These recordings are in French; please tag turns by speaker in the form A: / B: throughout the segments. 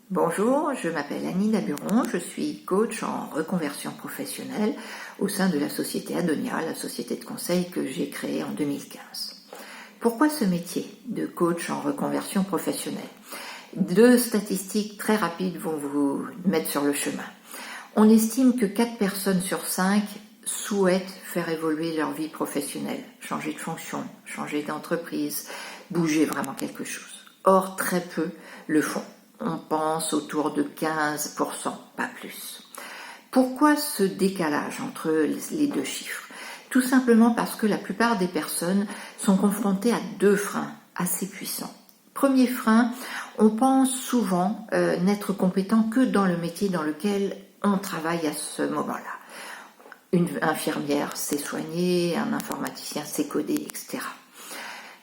A: Bonjour, je m'appelle Annie Daburon, je suis coach en reconversion professionnelle au sein de la société Adonia, la société de conseil que j'ai créée en 2015. Pourquoi ce métier de coach en reconversion professionnelle? Deux statistiques très rapides vont vous mettre sur le chemin. On estime que 4 personnes sur 5 souhaitent faire évoluer leur vie professionnelle, changer de fonction, changer d'entreprise, bouger vraiment quelque chose. Or, très peu le font. On pense autour de 15%, pas plus. Pourquoi ce décalage entre les deux chiffres? Tout simplement parce que la plupart des personnes sont confrontées à deux freins assez puissants. Premier frein, on pense souvent n'être compétent que dans le métier dans lequel on travaille à ce moment-là. Une infirmière sait soigner, un informaticien sait coder, etc.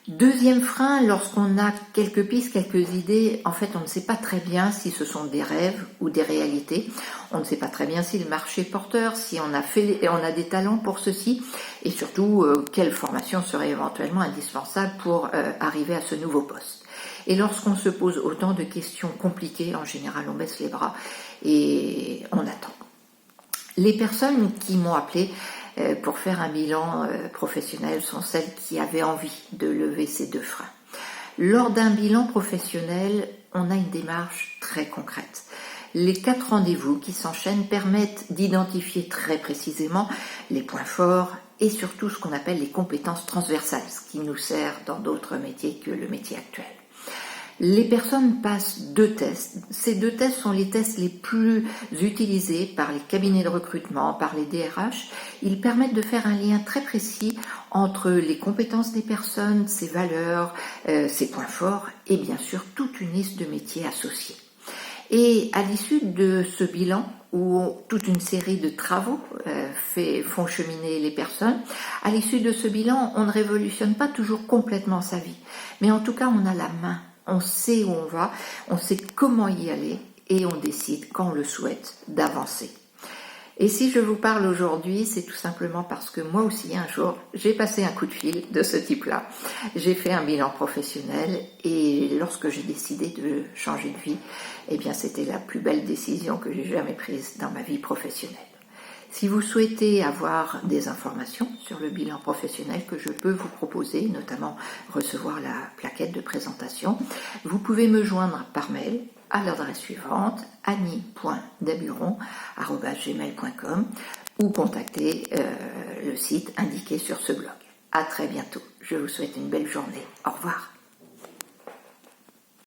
A: Deuxième frein, lorsqu'on a quelques pistes, quelques idées, en fait on ne sait pas très bien si ce sont des rêves ou des réalités. On ne sait pas très bien si le marché est porteur, si on a des talents pour ceci, et surtout quelle formation serait éventuellement indispensable pour arriver à ce nouveau poste. Et lorsqu'on se pose autant de questions compliquées, en général on baisse les bras et on attend. Les personnes qui m'ont appelé pour faire un bilan professionnel sont celles qui avaient envie de lever ces deux freins. Lors d'un bilan professionnel, on a une démarche très concrète. Les 4 rendez-vous qui s'enchaînent permettent d'identifier très précisément les points forts et surtout ce qu'on appelle les compétences transversales, ce qui nous sert dans d'autres métiers que le métier actuel. Les personnes passent 2 tests. Ces 2 tests sont les tests les plus utilisés par les cabinets de recrutement, par les DRH. Ils permettent de faire un lien très précis entre les compétences des personnes, ses valeurs, ses points forts et bien sûr toute une liste de métiers associés. Et à l'issue de ce bilan, où toute une série de travaux font cheminer les personnes, à l'issue de ce bilan, on ne révolutionne pas toujours complètement sa vie. Mais en tout cas, on a la main. On sait où on va, on sait comment y aller et on décide, quand on le souhaite, d'avancer. Et si je vous parle aujourd'hui, c'est tout simplement parce que moi aussi, un jour, j'ai passé un coup de fil de ce type-là. J'ai fait un bilan professionnel et lorsque j'ai décidé de changer de vie, eh bien, c'était la plus belle décision que j'ai jamais prise dans ma vie professionnelle. Si vous souhaitez avoir des informations sur le bilan professionnel que je peux vous proposer, notamment recevoir la plaquette de présentation, vous pouvez me joindre par mail à l'adresse suivante annie.daburon@gmail.com ou contacter le site indiqué sur ce blog. À très bientôt. Je vous souhaite une belle journée. Au revoir.